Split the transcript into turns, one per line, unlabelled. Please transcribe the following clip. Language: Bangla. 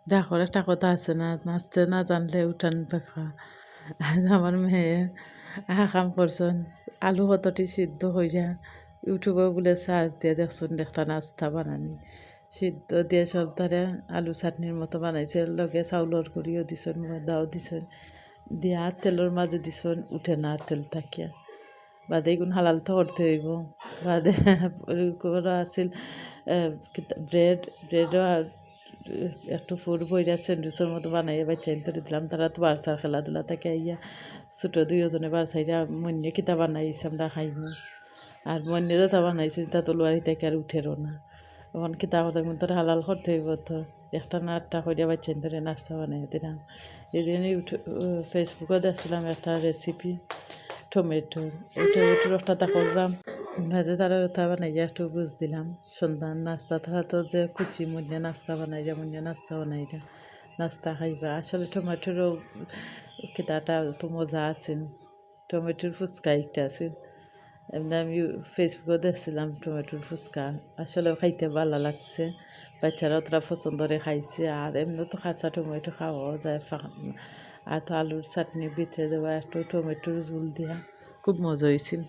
দেখো একটা কথা আছে না, নাচতে না জানলে উঠান দেখা। আজ আমার মেয়ে কাম করছেন, আলু কতটি সিদ্ধ হয়ে যায়, ইউটিউবে বলে সার্চ দিয়ে দেখছেন একটা নাস্তা বানানি, সিদ্ধ দিয়ে সব তারে আলু চাটনির মতো বানাইছে, লগে চাউলের গুঁড়িও দিছেন, ময়দাও দিছেন, দিয়া তেলের মাঝে দিছেন, উঠে না আর তেল থাকিয়া বাদে এগুন হালাল তো করতে হইব। বাদে করা আছিল ব্রেডও আর একটু ফুড বইরা স্যান্ডউইচের মতো বানাইয়া বাচ্চা ধরে দিলাম। তারা তো বাচ্চার খেলাধুলা থেকে আইয়া ছোটো দুইজনে বাচ্চাইরা মন্যে কিতা বানাইছে আমরা খাইমু। আর মন্যে যেটা বানাইছে তা তো লোয়ারি থেকে আর উঠেরও না। এখন কিতা কথা কিন্তু হালাল করতে হইব তো, একটা না আটটা করিয়া বাচ্চা ধরে নাস্তা বানাই দিলাম। এদিন ফেসবুকে দেখছিলাম একটা রেসিপি টমেটোর, ওই টমেটোর একটা করলাম, ভাজে তারা ওটা বানাইয়া একটু বুঝ দিলাম। সন্ধ্যার নাস্তা তারা তো যে খুশি মধ্যে নাস্তা বানাইয়া মধ্যে নাস্তা বানাইয়া নাস্তা খাইবা। আসলে টমেটোরও কিতাটা তো মজা আছে, টমেটোর ফুচকা একটা আছে। এমনি আমি ফেসবুকে দেখছিলাম টমেটোর ফুচকা, আসলেও খাইতে ভালো লাগছে, বাচ্চারা ওরা পছন্দ করে খাইছে। আর এমনি তো কাঁচা টমেটো খাওয়াও যায়, আর তো আলুর চাটনি ভিতরে দেওয়া একটু টমেটোর ঝোল দিয়া খুব মজা হয়েছিল।